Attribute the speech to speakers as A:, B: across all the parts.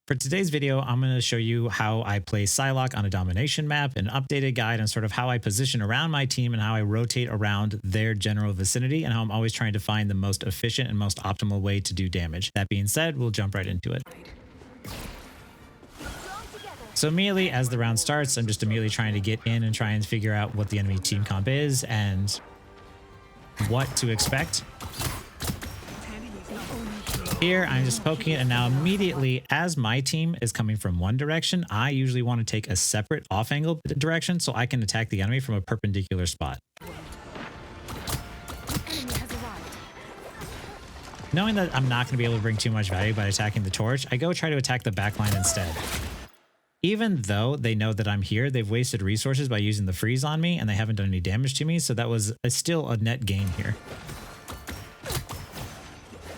A: For today's video, I'm going to show you how I play Psylocke on a domination map, an updated guide on sort of how I position around my team and how I rotate around their general vicinity, and how I'm always trying to find the most efficient and most optimal way to do damage. That being said, we'll jump right into it. So immediately as the round starts, I'm just immediately trying to get in and try and figure out what the enemy team comp is and what to expect. Here, I'm just poking it, and now immediately, as my team is coming from one direction, I usually want to take a separate off-angle direction so I can attack the enemy from a perpendicular spot. Knowing that I'm not going to be able to bring too much value by attacking the torch, I go try to attack the backline instead. Even though they know that I'm here, they've wasted resources by using the freeze on me, and they haven't done any damage to me, so that was still a net gain here.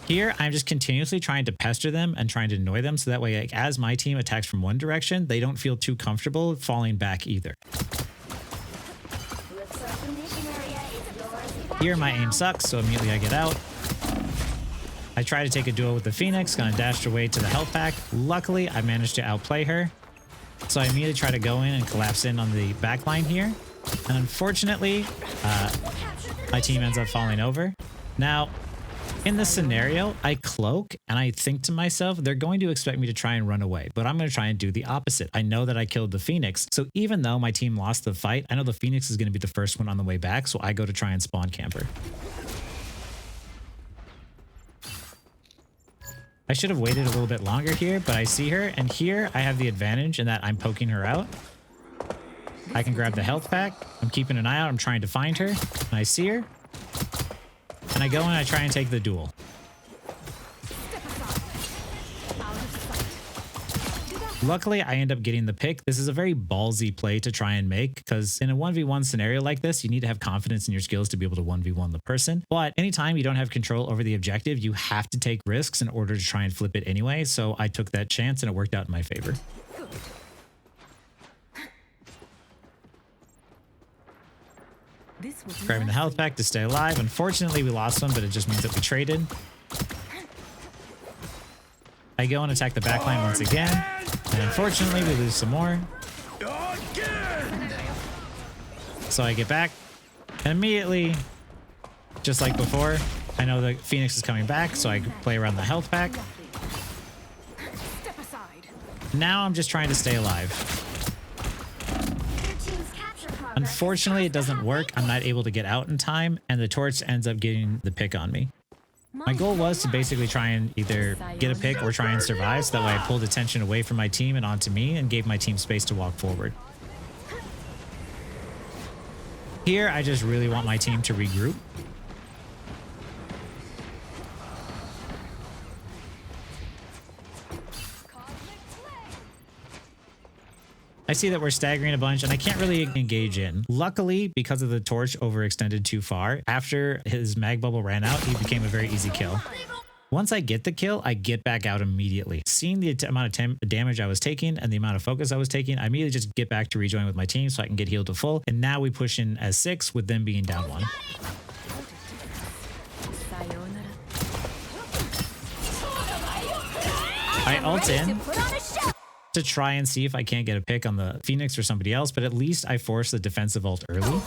A: Here, I'm just continuously trying to pester them and trying to annoy them, so that way, like, as my team attacks from one direction, they don't feel too comfortable falling back either. Here, my aim sucks, so immediately I get out. I try to take a duel with the Phoenix, gonna dash her way to the health pack. Luckily, I managed to outplay her, so I immediately try to go in and collapse in on the back line here. And unfortunately, my team ends up falling over. Now, in this scenario, I cloak and I think to myself, they're going to expect me to try and run away, but I'm going to try and do the opposite. I know that I killed the Phoenix, so even though my team lost the fight, I know the Phoenix is going to be the first one on the way back, so I go to try and spawn camper. I should have waited a little bit longer here, but I see her, and here I have the advantage in that I'm poking her out. I can grab the health pack. I'm keeping an eye out. I'm trying to find her, and I see her. And I go and I try and take the duel. Luckily, I end up getting the pick. This is a very ballsy play to try and make, because in a 1v1 scenario like this, you need to have confidence in your skills to be able to 1v1 the person. But anytime you don't have control over the objective, you have to take risks in order to try and flip it anyway. So I took that chance and it worked out in my favor. Grabbing the health pack to stay alive. Unfortunately, we lost one, but it just means that we traded. I go and attack the backline once again, and unfortunately, we lose some more. So I get back, and immediately, just like before, I know the Phoenix is coming back, so I play around the health pack. Now I'm just trying to stay alive. Unfortunately, it doesn't work. I'm not able to get out in time, and the torch ends up getting the pick on me. My goal was to basically try and either get a pick or try and survive, so that way I pulled attention away from my team and onto me and gave my team space to walk forward. Here, I just really want my team to regroup. I see that we're staggering a bunch and I can't really engage in. Luckily, because of the torch overextended too far, after his mag bubble ran out, he became a very easy kill. Once I get the kill, I get back out immediately. Seeing the amount of damage I was taking and the amount of focus I was taking, I immediately just get back to rejoin with my team so I can get healed to full. And now we push in as 6 with them being down 1. I ult in to try and see if I can't get a pick on the Phoenix or somebody else, but at least I force the defensive ult early.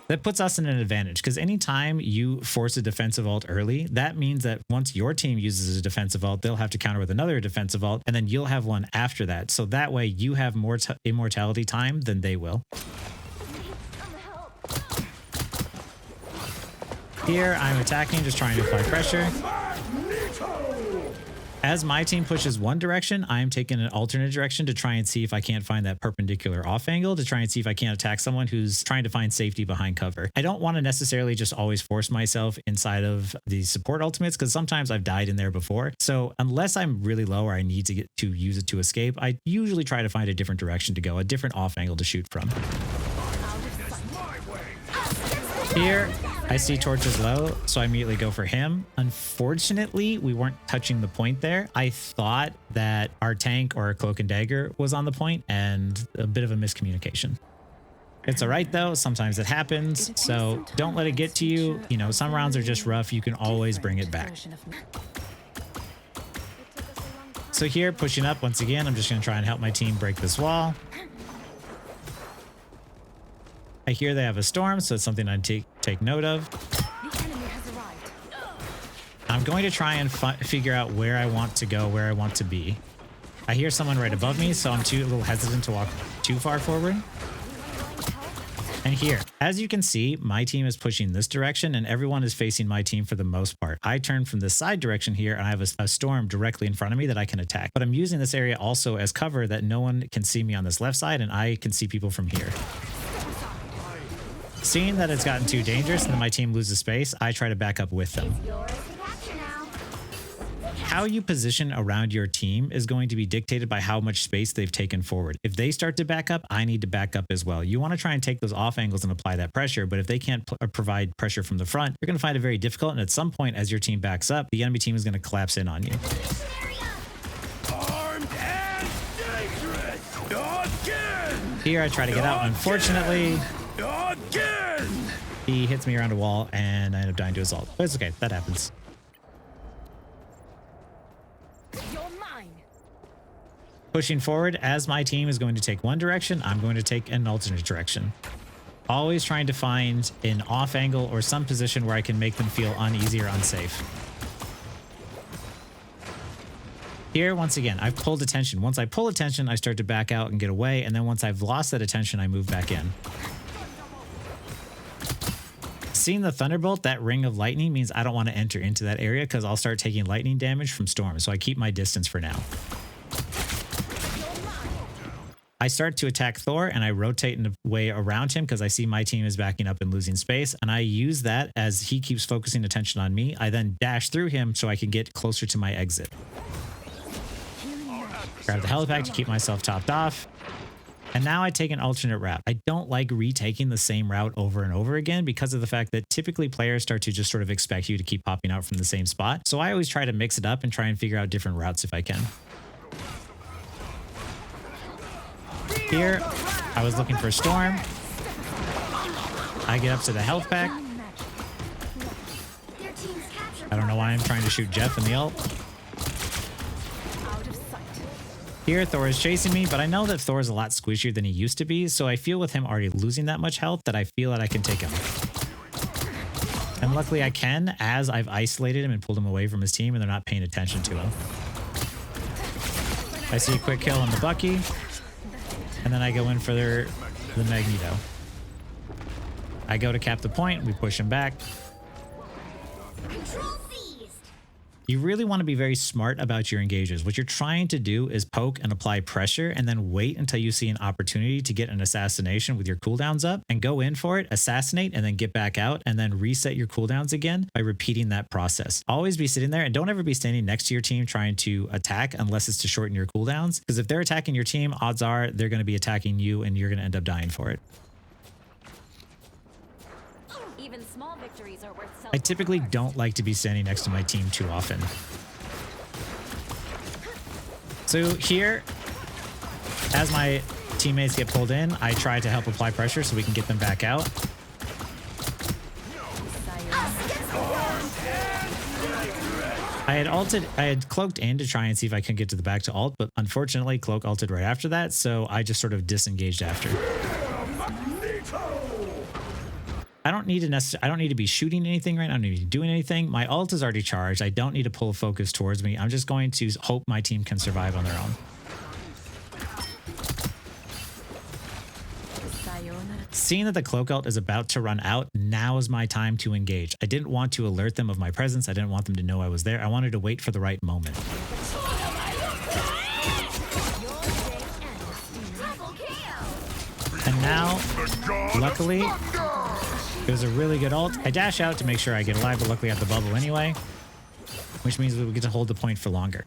A: That puts us in an advantage, because anytime you force a defensive ult early, that means that once your team uses a defensive ult, they'll have to counter with another defensive ult, and then you'll have one after that. So that way you have more immortality time than they will. Here I'm attacking, just trying to apply pressure. As my team pushes one direction, I am taking an alternate direction to try and see if I can't find that perpendicular off angle, to try and see if I can't attack someone who's trying to find safety behind cover. I don't want to necessarily just always force myself inside of the support ultimates, because sometimes I've died in there before. So unless I'm really low or I need to get to use it to escape, I usually try to find a different direction to go, a different off angle to shoot from. Here, I see Torch is low, so I immediately go for him. Unfortunately, we weren't touching the point there. I thought that our tank or our cloak and dagger was on the point, and a bit of a miscommunication. It's all right though, sometimes it happens, so don't let it get to you. You know, some rounds are just rough, you can always bring it back. So here, pushing up once again, I'm just going to try and help my team break this wall. I hear they have a storm, so it's something I take note of.
B: The enemy has arrived.
A: I'm going to try and figure out where I want to go, where I want to be. I hear someone right above me, so I'm a little hesitant to walk too far forward. And here, as you can see, my team is pushing this direction and everyone is facing my team for the most part. I turn from this side direction here and I have a storm directly in front of me that I can attack. But I'm using this area also as cover that no one can see me on this left side and I can see people from here. Seeing that it's gotten too dangerous and then my team loses space, I try to back up with them. How you position around your team is going to be dictated by how much space they've taken forward. If they start to back up, I need to back up as well. You want to try and take those off angles and apply that pressure, but if they can't provide pressure from the front, you're going to find it very difficult. And at some point, as your team backs up, the enemy team is going to collapse in on you.
C: Armed and dangerous. Again.
A: Here, I try to get out. Unfortunately,
C: Again.
A: he hits me around a wall and I end up dying to his ult. But it's okay. That happens. Pushing forward, as my team is going to take one direction, I'm going to take an alternate direction. Always trying to find an off angle or some position where I can make them feel uneasy or unsafe. Here, once again, I've pulled attention. Once I pull attention, I start to back out and get away. And then once I've lost that attention, I move back in. Seeing the Thunderbolt, that ring of lightning, means I don't want to enter into that area because I'll start taking lightning damage from Storm. So I keep my distance for now. I start to attack Thor and I rotate in a way around him because I see my team is backing up and losing space. And I use that as he keeps focusing attention on me. I then dash through him so I can get closer to my exit. Grab the health pack to keep myself topped off. And now I take an alternate route. I don't like retaking the same route over and over again because of the fact that typically players start to just sort of expect you to keep popping out from the same spot. So I always try to mix it up and try and figure out different routes if I can. Here, I was looking for a storm. I get up to the health pack. I don't know why I'm trying to shoot Jeff in the ult. Here, Thor is chasing me, but I know that Thor is a lot squishier than he used to be, so I feel with him already losing that much health that I feel that I can take him. And luckily I can, as I've isolated him and pulled him away from his team and they're not paying attention to him. I see a quick kill on the Bucky. And then I go in for the Magneto. I go to cap the point. We push him back. You really want to be very smart about your engages. What you're trying to do is poke and apply pressure and then wait until you see an opportunity to get an assassination with your cooldowns up and go in for it, assassinate, and then get back out and then reset your cooldowns again by repeating that process. Always be sitting there and don't ever be standing next to your team trying to attack unless it's to shorten your cooldowns. Because if they're attacking your team, odds are they're going to be attacking you and you're going to end up dying for it.
B: Even small victories are worth
A: I typically don't like to be standing next to my team too often. So here, as my teammates get pulled in, I try to help apply pressure so we can get them back out. I had cloaked in to try and see if I can get to the back to ult, but unfortunately Cloak ulted right after that, so I just sort of disengaged after. I don't need to be shooting anything right now. I don't need to be doing anything. My ult is already charged. I don't need to pull focus towards me. I'm just going to hope my team can survive on their own. Seeing that the cloak ult is about to run out, now is my time to engage. I didn't want to alert them of my presence. I didn't want them to know I was there. I wanted to wait for the right moment. And now, luckily, it was a really good ult. I dash out to make sure I get alive, but luckily I have the bubble anyway, which means we get to hold the point for longer.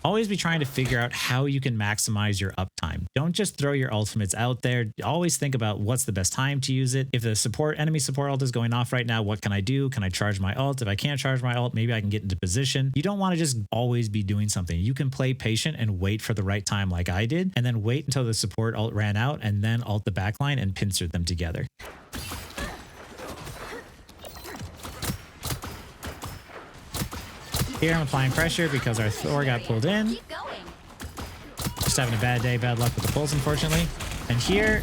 A: Always be trying to figure out how you can maximize your uptime. Don't just throw your ultimates out there. Always think about what's the best time to use it. If the enemy support ult is going off right now, what can I do? Can I charge my ult? If I can't charge my ult, maybe I can get into position. You don't want to just always be doing something. You can play patient and wait for the right time like I did, and then wait until the support ult ran out and then ult the backline and pincer them together. Here I'm applying pressure because our Thor got pulled in.
B: Keep going.
A: Just having a bad day, bad luck with the pulls, unfortunately. And here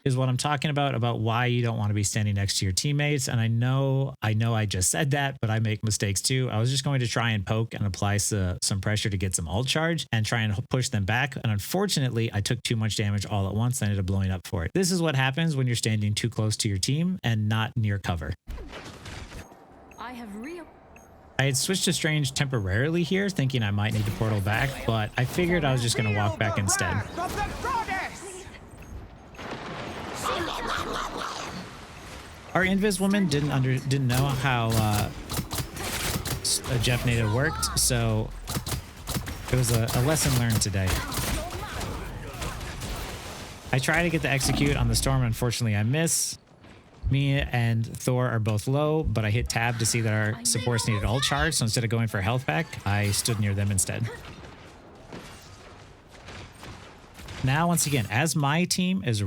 A: is what I'm talking about why you don't want to be standing next to your teammates. And I know I just said that, but I make mistakes too. I was just going to try and poke and apply some pressure to get some ult charge and try and push them back. And unfortunately, I took too much damage all at once. I ended up blowing up for it. This is what happens when you're standing too close to your team and not near cover. I had switched to Strange temporarily here, thinking I might need to portal back, but I figured I was just going to walk back instead. Our Invis woman didn't know how a Jeff native worked, so it was a lesson learned today. I try to get the execute on the Storm, unfortunately I miss. Me and Thor are both low, but I hit tab to see that our supports needed ult charge, so instead of going for a health pack, I stood near them instead. Now, once again, as my team is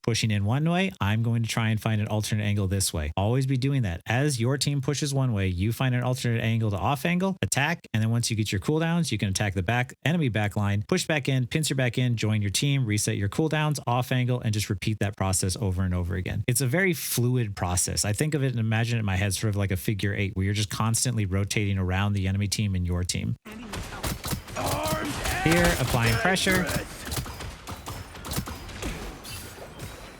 A: pushing in one way, I'm going to try and find an alternate angle this way. Always be doing that. As your team pushes one way, you find an alternate angle to off angle, attack, and then once you get your cooldowns, you can attack the enemy backline, push back in, pincer back in, join your team, reset your cooldowns, off angle, and just repeat that process over and over again. It's a very fluid process. I think of it and imagine it in my head sort of like a figure 8, where you're just constantly rotating around the enemy team and your team. Here, applying pressure.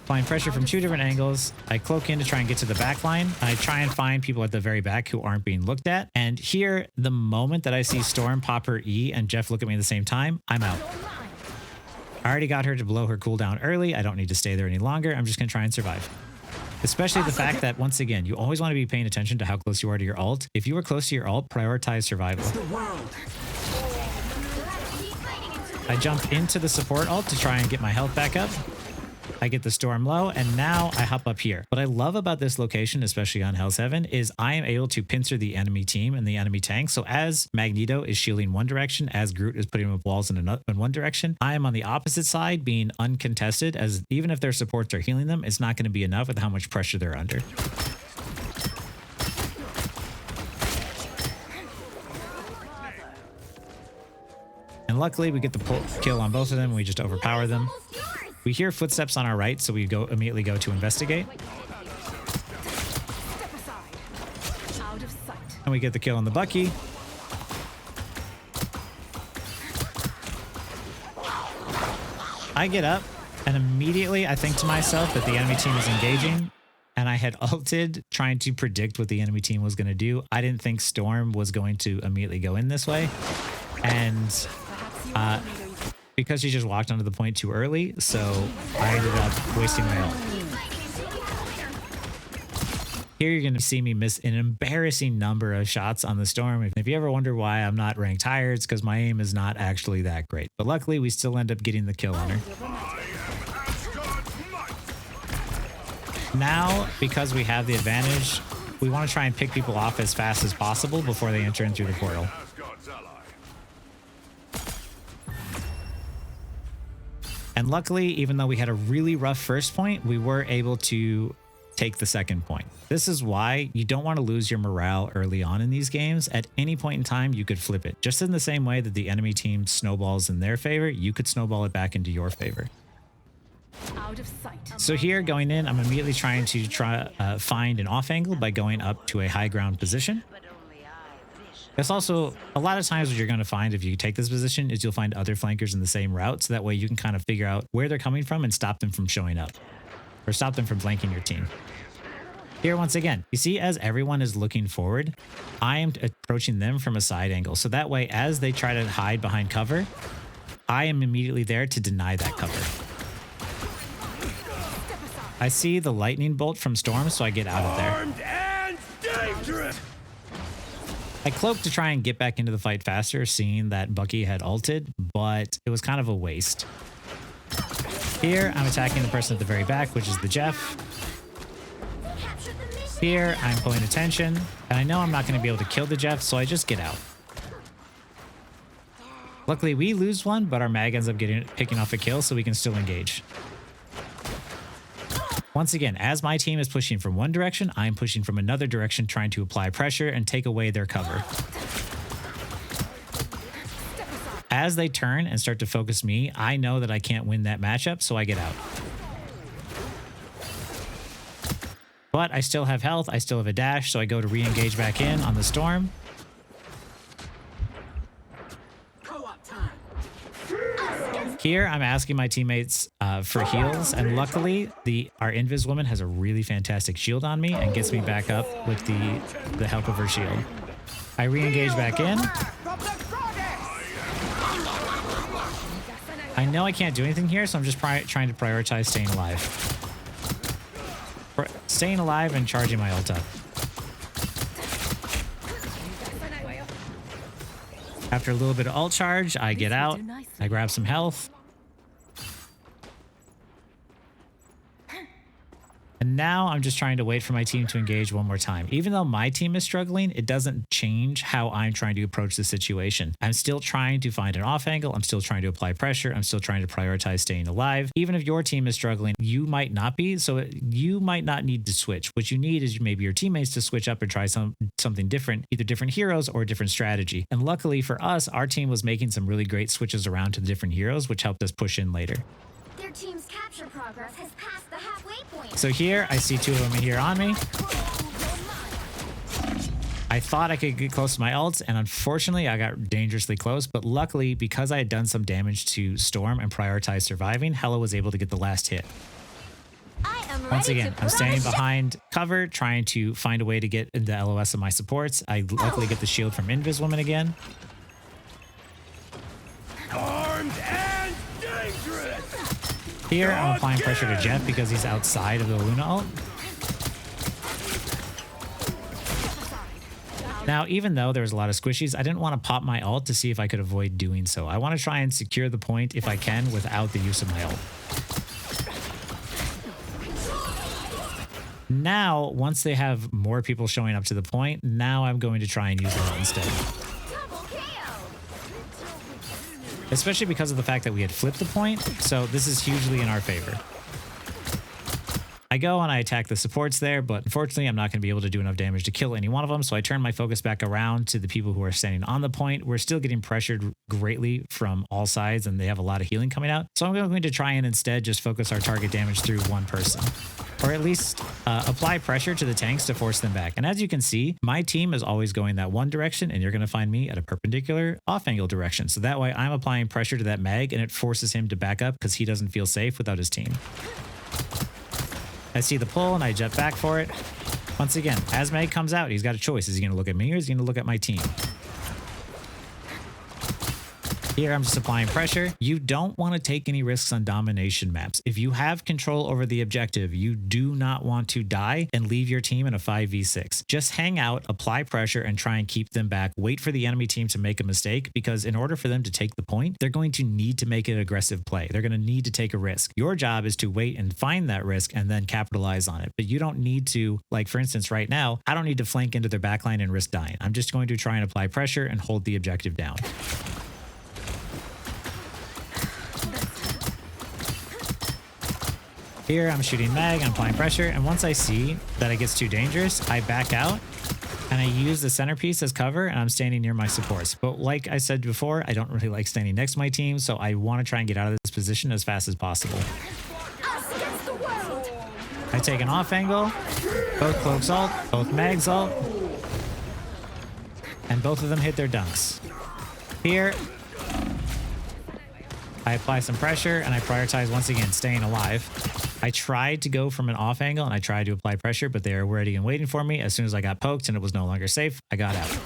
A: Applying pressure from 2 different angles. I cloak in to try and get to the back line. I try and find people at the very back who aren't being looked at. And here, the moment that I see Storm pop her E and Jeff look at me at the same time, I'm out. I already got her to blow her cooldown early. I don't need to stay there any longer. I'm just going to try and survive. Especially the fact that, once again, you always want to be paying attention to how close you are to your ult. If you are close to your ult, prioritize survival. I jump into the support ult to try and get my health back up. I get the Storm low, and now I hop up here. What I love about this location, especially on Hell's Heaven, is I am able to pincer the enemy team and the enemy tank. So as Magneto is shielding one direction, as Groot is putting up walls in one direction, I am on the opposite side being uncontested, as even if their supports are healing them, it's not going to be enough with how much pressure they're under. And luckily, we get the kill on both of them. We just overpower them. We hear footsteps on our right, so we immediately go to investigate. And we get the kill on the Bucky. I get up, and immediately I think to myself that the enemy team is engaging, and I had ulted trying to predict what the enemy team was going to do. I didn't think Storm was going to immediately go in this way, and because she just walked onto the point too early, so I ended up wasting my ult. Here you're going to see me miss an embarrassing number of shots on the Storm. If you ever wonder why I'm not ranked higher, it's because my aim is not actually that great. But luckily, we still end up getting the kill on her. Now, because we have the advantage, we want to try and pick people off as fast as possible before they enter in through the portal. And luckily, even though we had a really rough first point, we were able to take the second point. This is why you don't want to lose your morale early on in these games. At any point in time, you could flip it. Just in the same way that the enemy team snowballs in their favor, you could snowball it back into your favor.
B: Out of sight.
A: So here, going in, I'm immediately trying to find an off angle by going up to a high ground position. That's also a lot of times what you're going to find if you take this position is you'll find other flankers in the same route. So that way you can kind of figure out where they're coming from and stop them from showing up or stop them from flanking your team. Here, once again, you see, as everyone is looking forward, I am approaching them from a side angle. So that way, as they try to hide behind cover, I am immediately there to deny that cover. I see the lightning bolt from Storm, so I get out of there.
C: Armed and dangerous.
A: I cloaked to try and get back into the fight faster, seeing that Bucky had ulted, but it was kind of a waste. Here, I'm attacking the person at the very back, which is the Jeff. Here, I'm pulling attention, and I know I'm not going to be able to kill the Jeff, so I just get out. Luckily, we lose one, but our mag ends up picking off a kill, so we can still engage. Once again, as my team is pushing from one direction, I'm pushing from another direction, trying to apply pressure and take away their cover. as they turn and start to focus me, I know that I can't win that matchup, so I get out. But I still have health, I still have a dash, so I go to re-engage back in on the storm. Here, I'm asking my teammates for heals, and luckily, our Invis woman has a really fantastic shield on me and gets me back up with the help of her shield. I re-engage back in. I know I can't do anything here, so I'm just trying to prioritize staying alive. Staying alive and charging my ult up. After a little bit of ult charge, I get out. I grab some health. And now I'm just trying to wait for my team to engage one more time. Even though my team is struggling, it doesn't change how I'm trying to approach the situation. I'm still trying to find an off angle. I'm still trying to apply pressure. I'm still trying to prioritize staying alive. Even if your team is struggling, you might not be. So you might not need to switch. What you need is maybe your teammates to switch up and try something different, either different heroes or a different strategy. And luckily for us, our team was making some really great switches around to the different heroes, which helped us push in later.
D: Their team's capture progress has passed the halfway point.
A: So here, I see two of them here on me. I thought I could get close to my ults, and unfortunately, I got dangerously close. But luckily, because I had done some damage to Storm and prioritized surviving, Hela was able to get the last hit. Once again, I'm standing behind cover, trying to find a way to get into LOS of my supports. I luckily get the shield from Invis Woman again.
C: Armed and dangerous.
A: Here, I'm applying pressure to Jeff because he's outside of the Luna ult. Now, even though there was a lot of squishies, I didn't want to pop my ult to see if I could avoid doing so. I want to try and secure the point if I can without the use of my ult. Now, once they have more people showing up to the point, now I'm going to try and use the ult instead. Especially because of the fact that we had flipped the point, so this is hugely in our favor. I go and I attack the supports there, but unfortunately I'm not going to be able to do enough damage to kill any one of them, so I turn my focus back around to the people who are standing on the point. We're still getting pressured greatly from all sides, and they have a lot of healing coming out, so I'm going to try and instead just focus our target damage through one person. Or at least apply pressure to the tanks to force them back. And as you can see, my team is always going that one direction, and you're going to find me at a perpendicular off-angle direction. So that way I'm applying pressure to that mag, and it forces him to back up because he doesn't feel safe without his team. I see the pull, and I jet back for it. Once again, as mag comes out, he's got a choice. Is he going to look at me, or is he going to look at my team? Here, I'm just applying pressure. You don't want to take any risks on domination maps. If you have control over the objective, you do not want to die and leave your team in a 5v6. Just hang out, apply pressure, and try and keep them back. Wait for the enemy team to make a mistake, because in order for them to take the point, they're going to need to make an aggressive play. They're going to need to take a risk. Your job is to wait and find that risk and then capitalize on it. But you don't need to, like for instance, right now, I don't need to flank into their backline and risk dying. I'm just going to try and apply pressure and hold the objective down. Here, I'm shooting mag, I'm applying pressure, and once I see that it gets too dangerous, I back out, and I use the centerpiece as cover, and I'm standing near my supports. But like I said before, I don't really like standing next to my team, so I want to try and get out of this position as fast as possible. I take an off angle, both cloaks ult, both mags ult, and both of them hit their dunks. Here, I apply some pressure, and I prioritize once again staying alive. I tried to go from an off angle, and I tried to apply pressure, but they were ready and waiting for me. As soon as I got poked and it was no longer safe, I got out.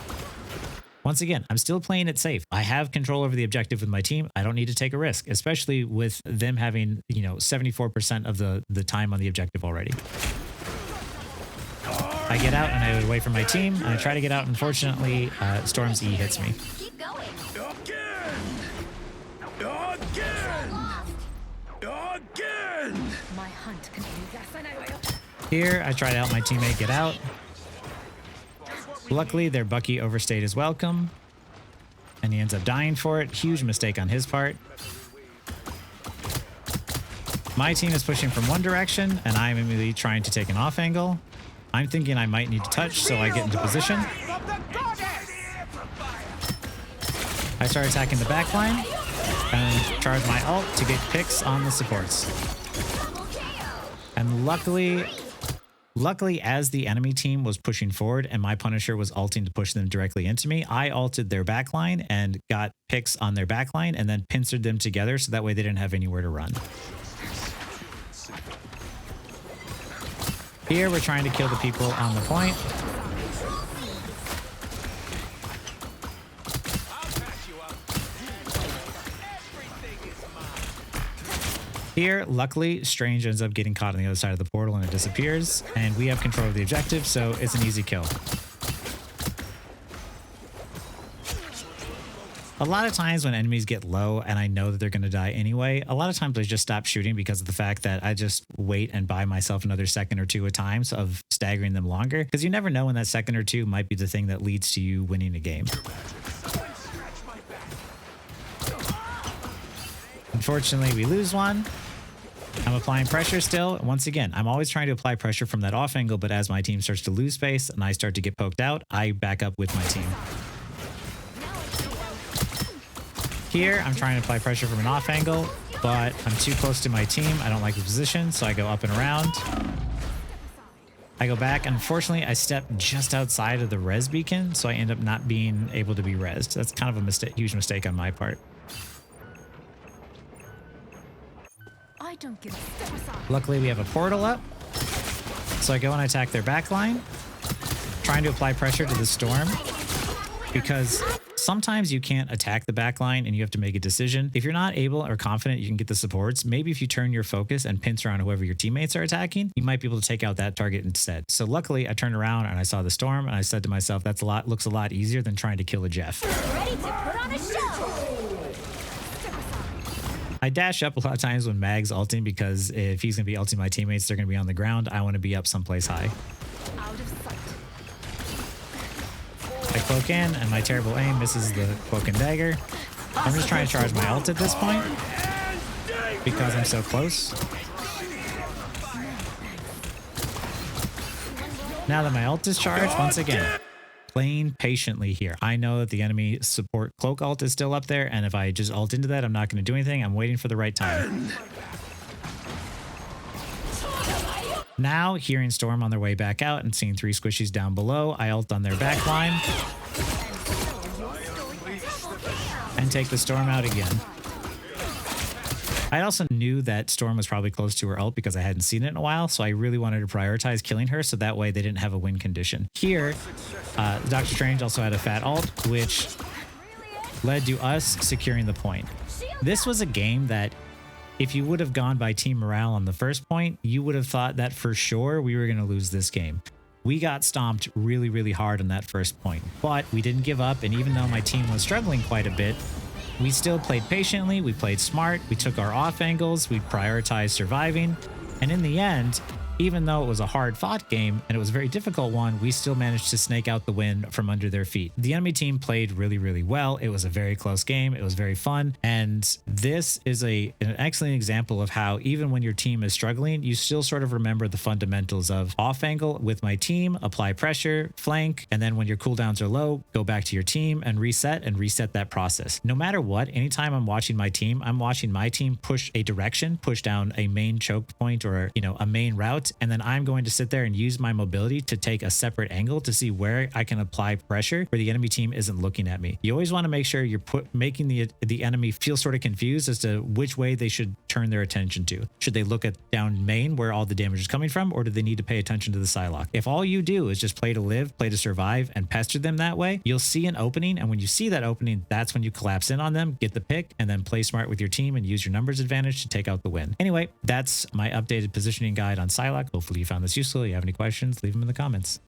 A: Once again, I'm still playing it safe. I have control over the objective with my team. I don't need to take a risk, especially with them having, 74% of the time on the objective already. I get out, and I would wait for my team, and I try to get out. Unfortunately, Storm's E hits me.
D: Keep going.
C: Again!
B: My hunt continues.
A: Here, I try to help my teammate get out. Luckily, their Bucky overstayed his welcome, and he ends up dying for it. Huge mistake on his part. My team is pushing from one direction, and I'm immediately trying to take an off angle. I'm thinking I might need to touch, so I get into position. I start attacking the back line and charge my ult to get picks on the supports. And luckily, as the enemy team was pushing forward and my Punisher was ulting to push them directly into me, I ulted their backline and got picks on their backline and then pincered them together so that way they didn't have anywhere to run. Here we're trying to kill the people on the point. Here, luckily, Strange ends up getting caught on the other side of the portal and it disappears, and we have control of the objective, so it's an easy kill. A lot of times when enemies get low and I know that they're going to die anyway, a lot of times I just stop shooting because of the fact that I just wait and buy myself another second or two at times of staggering them longer, because you never know when that second or two might be the thing that leads to you winning a game. Unfortunately, we lose one. I'm applying pressure still. Once again, I'm always trying to apply pressure from that off angle, but as my team starts to lose space and I start to get poked out, I back up with my team. Here, I'm trying to apply pressure from an off angle, but I'm too close to my team. I don't like the position, so I go up and around. I go back. Unfortunately, I step just outside of the res beacon, so I end up not being able to be resed. That's kind of a mistake, huge mistake on my part.
B: I don't give a step aside.
A: Luckily, we have a portal up, so I go and attack their backline, trying to apply pressure to the storm, because sometimes you can't attack the backline and you have to make a decision. If you're not able or confident you can get the supports, maybe if you turn your focus and pincer on whoever your teammates are attacking, you might be able to take out that target instead. So luckily, I turned around and I saw the storm and I said to myself, looks a lot easier than trying to kill a Jeff.
D: Ready to put on a show!
A: I dash up a lot of times when Mag's ulting, because if he's going to be ulting my teammates, they're going to be on the ground. I want to be up someplace high.
B: Out of sight.
A: I cloak in and my terrible aim misses the cloak and dagger. I'm just trying to charge my ult at this point because I'm so close. Now that my ult is charged, once again, playing patiently here. I know that the enemy support cloak ult is still up there, and if I just ult into that, I'm not going to do anything. I'm waiting for the right time. Now, hearing Storm on their way back out and seeing three squishies down below, I ult on their back line and take the Storm out again. I also knew that Storm was probably close to her ult because I hadn't seen it in a while, so I really wanted to prioritize killing her so that way they didn't have a win condition. Here, Doctor Strange also had a fat ult, which led to us securing the point. This was a game that if you would have gone by team morale on the first point, you would have thought that for sure we were going to lose this game. We got stomped really, really hard on that first point, but we didn't give up, and even though my team was struggling quite a bit, we still played patiently, we played smart, we took our off angles, we prioritized surviving, and in the end, even though it was a hard-fought game and it was a very difficult one, we still managed to snake out the win from under their feet. The enemy team played really, really well. It was a very close game. It was very fun. And this is an excellent example of how even when your team is struggling, you still sort of remember the fundamentals of off angle with my team, apply pressure, flank, and then when your cooldowns are low, go back to your team and reset that process. No matter what, anytime I'm watching my team push a direction, push down a main choke point or, a main route, and then I'm going to sit there and use my mobility to take a separate angle to see where I can apply pressure where the enemy team isn't looking at me. You always want to make sure you're making the enemy feel sort of confused as to which way they should turn their attention to. Should they look at down main where all the damage is coming from, or do they need to pay attention to the Psylocke? If all you do is just play to live, play to survive, and pester them that way, you'll see an opening, and when you see that opening, that's when you collapse in on them, get the pick, and then play smart with your team and use your numbers advantage to take out the win. Anyway, that's my updated positioning guide on Psylocke. Hopefully you found this useful. If you have any questions, leave them in the comments.